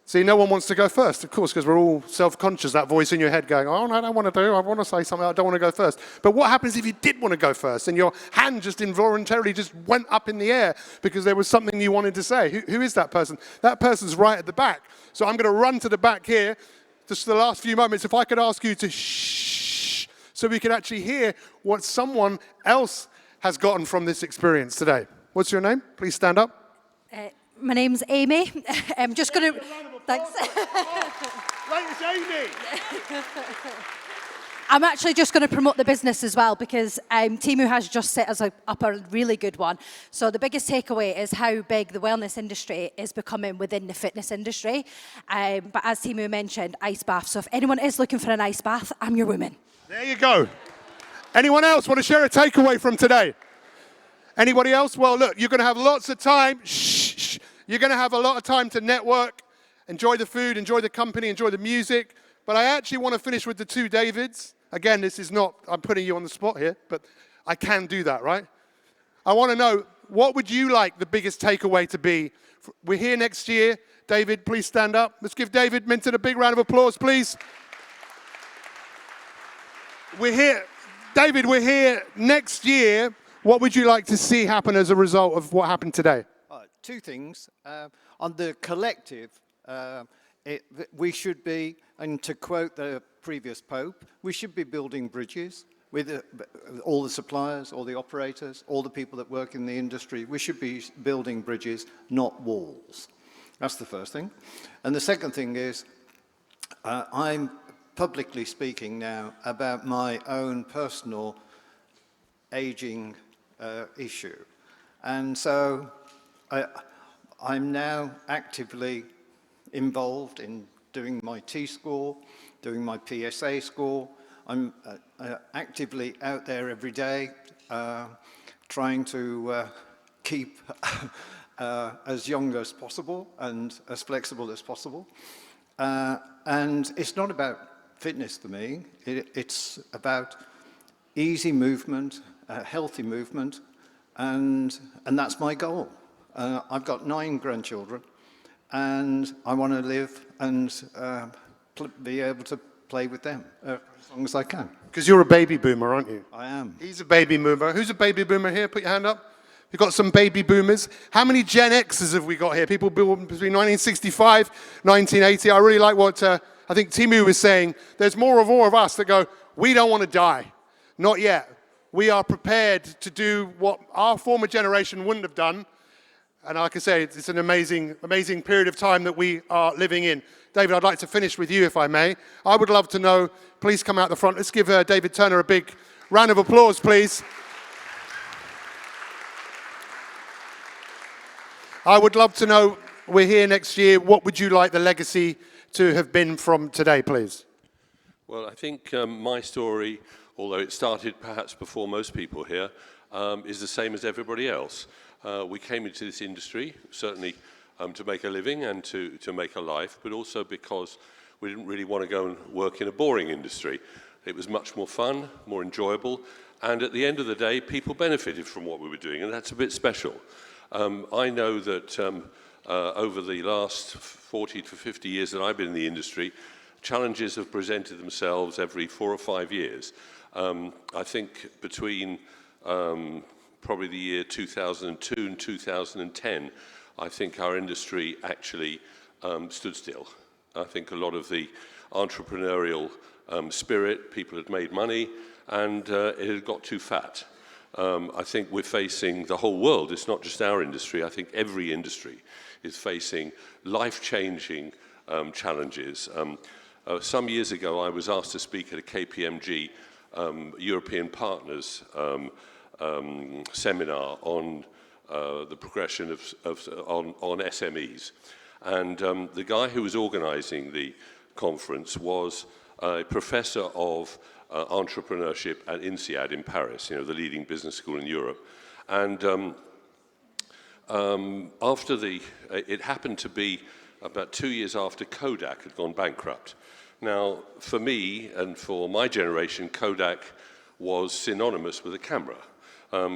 Speaker 2: See, no one wants to go first, of course, because we're all self-conscious, that voice in your head going, oh, no, I don't want to I want to say something, I don't want to go first. But what happens if you did want to go first and your hand just involuntarily just went up in the air because there was something you wanted to say? Who is that person? That person's right at the back. So I'm going to run to the back here, just the last few moments. If I could ask you to shh, so we can actually hear what someone else has gotten from this experience today. What's your name? Please stand up.
Speaker 3: My name's Amy. I'm just going to... Thanks.
Speaker 2: Latest Amy.
Speaker 3: I'm actually just going to promote the business as well because Teemu has just set us up a really good one. So the biggest takeaway is how big the wellness industry is becoming within the fitness industry. But as Teemu mentioned, ice bath. So if anyone is looking for an ice bath, I'm your woman.
Speaker 2: There you go. Anyone else want to share a takeaway from today? Anybody else? Well, look, you're going to have lots of time. Shh. You're going to have a lot of time to network, enjoy the food, enjoy the company, enjoy the music. But I actually want to finish with the two Davids. Again, this is not, I'm putting you on the spot here, but I can do that, right? I want to know, what would you like the biggest takeaway to be? We're here next year. David, please stand up. Let's give David Minton a big round of applause, please. We're here. David, we're here next year. What would you like to see happen as a result of what happened today?
Speaker 4: Two things. On the collective, we should be, and to quote the previous Pope, we should be building bridges with all the suppliers, all the operators, all the people that work in the industry. We should be building bridges, not walls. That's the first thing. And the second thing is, I'm publicly speaking now about my own personal aging issue. And so I'm now actively involved in doing my T-score, doing my PSA score. I'm actively out there every day, trying to keep as young as possible and as flexible as possible. And it's not about fitness for me. It's about easy movement, healthy movement, and that's my goal. I've got 9 grandchildren, and I want to live and be able to play with them as long as I can.
Speaker 2: Because you're a baby boomer, aren't you?
Speaker 4: I am.
Speaker 2: He's a baby boomer. Who's a baby boomer here? Put your hand up. We've got some baby boomers. How many Gen Xers have we got here? People born between 1965, 1980. I really like what I think Teemu was saying. There's more of us that go, we don't want to die. Not yet. We are prepared to do what our former generation wouldn't have done. And like I say, it's an amazing, amazing period of time that we are living in. David, I'd like to finish with you, if I may. I would love to know, please come out the front. Let's give David Turner a big round of applause, please. I would love to know, we're here next year, what would you like the legacy to have been from today, please?
Speaker 5: Well, I think my story, although it started perhaps before most people here, is the same as everybody else. We came into this industry, certainly to make a living and to make a life, but also because we didn't really want to go and work in a boring industry. It was much more fun, more enjoyable, and at the end of the day, people benefited from what we were doing, and that's a bit special. I know that over the last 40 to 50 years that I've been in the industry, challenges have presented themselves every 4 or 5 years. I think between probably the year 2002 and 2010, I think our industry actually stood still. I think a lot of the entrepreneurial spirit, people had made money, and it had got too fat. I think we're facing the whole world. It's not just our industry. I think every industry is facing life-changing challenges. Some years ago, I was asked to speak at a KPMG European Partners seminar on the progression on SMEs. And the guy who was organizing the conference was a professor of entrepreneurship at INSEAD in Paris, you know, the leading business school in Europe. And it happened to be about 2 years after Kodak had gone bankrupt. Now, for me and for my generation, Kodak was synonymous with a camera.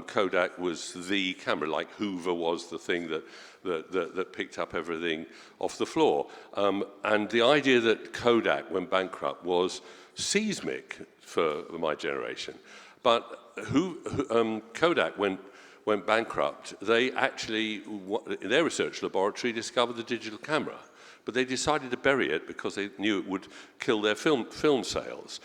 Speaker 5: Kodak was the camera, like Hoover was the thing that picked up everything off the floor. And the idea that Kodak went bankrupt was seismic for my generation. But Kodak went bankrupt. They actually, in their research laboratory, discovered the digital camera. But they decided to bury it because they knew it would kill their film sales.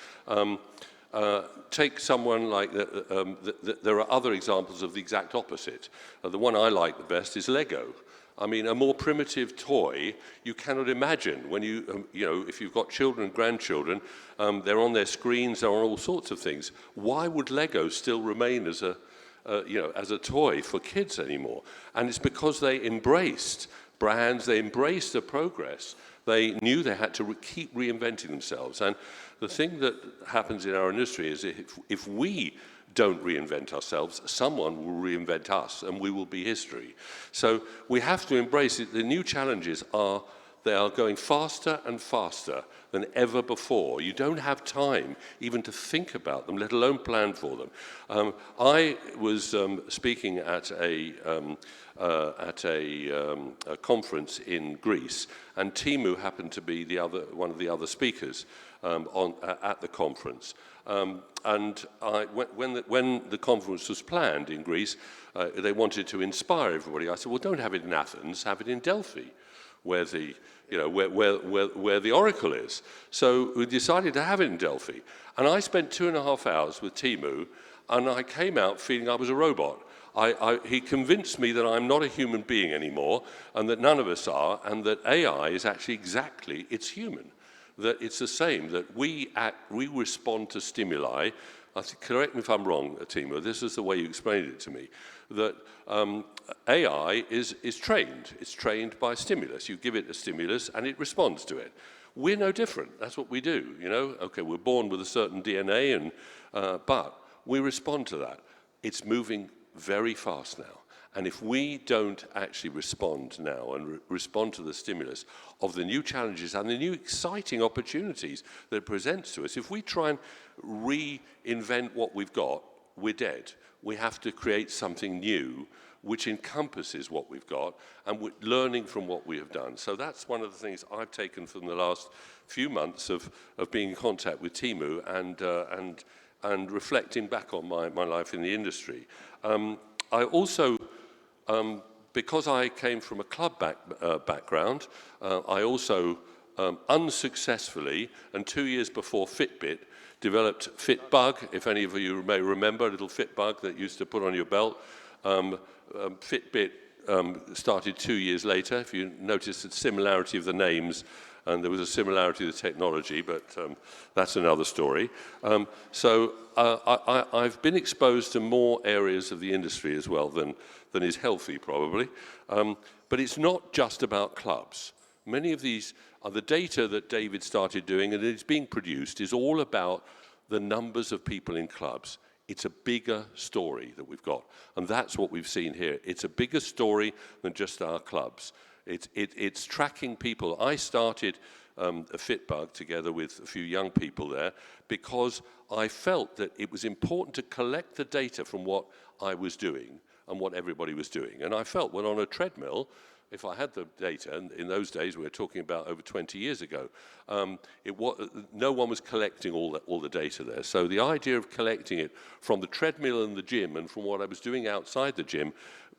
Speaker 5: Take someone like, there are other examples of the exact opposite. The one I like the best is Lego. I mean, a more primitive toy you cannot imagine. When you know, if you've got children and grandchildren, they're on their screens, they're on all sorts of things. Why would Lego still remain as a toy for kids anymore? And it's because they embraced brands, they embraced the progress. They knew they had to keep reinventing themselves. And the thing that happens in our industry is if we don't reinvent ourselves, someone will reinvent us and we will be history. So we have to embrace it. The new challenges are, they are going faster and faster than ever before. You don't have time even to think about them, let alone plan for them. I was speaking at a conference in Greece, and Teemu happened to be one of the other speakers at the conference. When the conference was planned in Greece, they wanted to inspire everybody. I said, well, don't have it in Athens, have it in Delphi, where the oracle is. So we decided to have it in Delphi. And I spent 2.5 hours with Teemu, and I came out feeling I was a robot. He convinced me that I'm not a human being anymore, and that none of us are, and that AI is actually it's human. That it's the same, that we respond to stimuli. Correct me if I'm wrong, Teemu, this is the way you explained it to me, that AI is trained. It's trained by stimulus. You give it a stimulus and it responds to it. We're no different. That's what we do, you know. Okay, we're born with a certain DNA, and but we respond to that. It's moving very fast now. And if we don't actually respond now and respond to the stimulus of the new challenges and the new exciting opportunities that it presents to us, if we try and reinvent what we've got, we're dead. We have to create something new which encompasses what we've got, and we're learning from what we have done. So that's one of the things I've taken from the last few months of being in contact with Teemu and reflecting back on my life in the industry. I also, because I came from a club background, I also unsuccessfully, and 2 years before Fitbit, developed Fitbug. If any of you may remember, a little Fitbug that you used to put on your belt. Fitbit started 2 years later. If you notice the similarity of the names, and there was a similarity of the technology, but that's another story. I've been exposed to more areas of the industry as well than is healthy, probably. But it's not just about clubs. Many of these are the data that David started doing, and it's being produced, is all about the numbers of people in clubs. It's a bigger story that we've got, and that's what we've seen here. It's a bigger story than just our clubs. It's tracking people. I started a Fitbug together with a few young people there because I felt that it was important to collect the data from what I was doing and what everybody was doing. And I felt, well, on a treadmill, if I had the data, and in those days we were talking about over 20 years ago, no one was collecting all the data there. So the idea of collecting it from the treadmill and the gym and from what I was doing outside the gym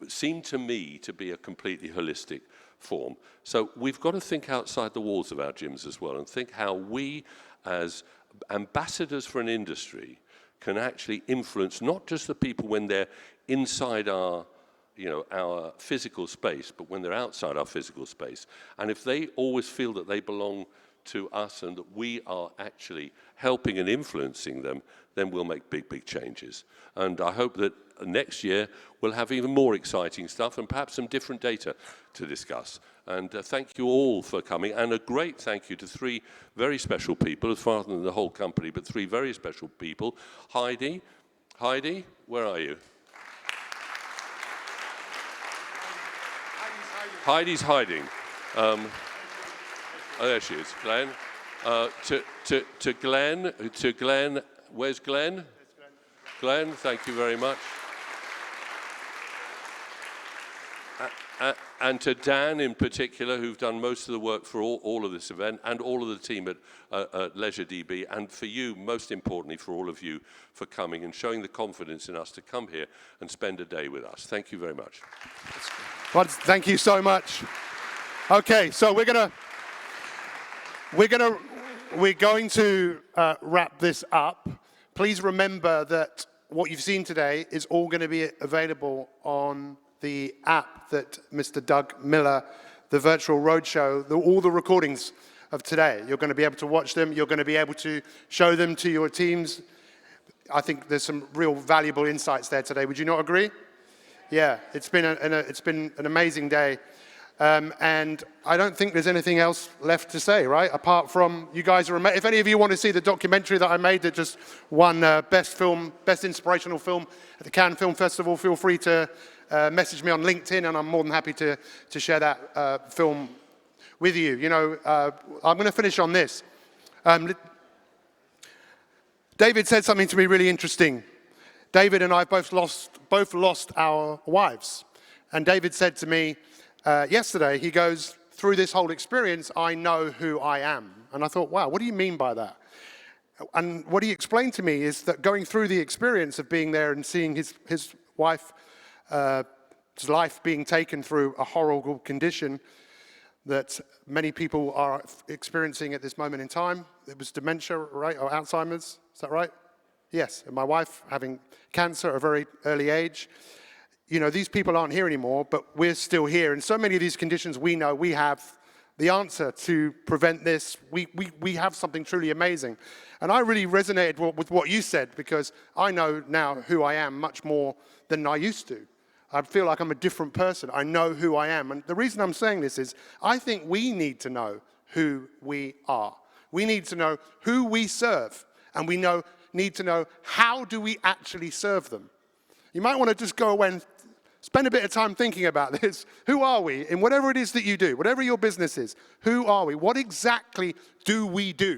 Speaker 5: seemed to me to be a completely holistic form. So we've got to think outside the walls of our gyms as well and think how we, as ambassadors for an industry, can actually influence not just the people when they're inside our physical space, but when they're outside our physical space. And if they always feel that they belong to us and that we are actually helping and influencing them, then we'll make big, big changes. And I hope that next year we'll have even more exciting stuff and perhaps some different data to discuss. And thank you all for coming, and a great thank you to three very special people, as far than the whole company, but three very special people. Heidi, where are you? Heidi's hiding. Oh, there she is, Glenn. To Glenn, where's Glenn? Glenn, thank you very much. And to Dan in particular, who've done most of the work for all of this event, and all of the team at LeisureDB, and for you, most importantly, for all of you for coming and showing the confidence in us to come here and spend a day with us. Thank you very much.
Speaker 2: Well, thank you so much. Okay, so we're going to wrap this up. Please remember that what you've seen today is all going to be available on the app that Mr. Doug Miller, the Virtual Roadshow, all the recordings of today. You're going to be able to watch them. You're going to be able to show them to your teams. I think there's some real valuable insights there today. Would you not agree? Yeah, it's been an amazing day. And I don't think there's anything else left to say, right? Apart from you guys are amazing. If any of you want to see the documentary that I made that just won best inspirational film at the Cannes Film Festival, feel free to message me on LinkedIn, and I'm more than happy to share that film with you. You know, I'm going to finish on this. David said something to me really interesting. David and I both lost our wives. And David said to me yesterday, he goes, through this whole experience, I know who I am. And I thought, wow, what do you mean by that? And what he explained to me is that going through the experience of being there and seeing his wife's life being taken through a horrible condition that many people are experiencing at this moment in time. It was dementia, right, or Alzheimer's, is that right? Yes, and my wife having cancer at a very early age. You know, these people aren't here anymore, but we're still here. And so many of these conditions, we know we have the answer to prevent this. We have something truly amazing. And I really resonated with what you said, because I know now who I am much more than I used to. I feel like I'm a different person. I know who I am. And the reason I'm saying this is I think we need to know who we are. We need to know who we serve, and we need to know how do we actually serve them. You might want to just go away and spend a bit of time thinking about this. Who are we in whatever it is that you do, whatever your business is? Who are we? What exactly do we do?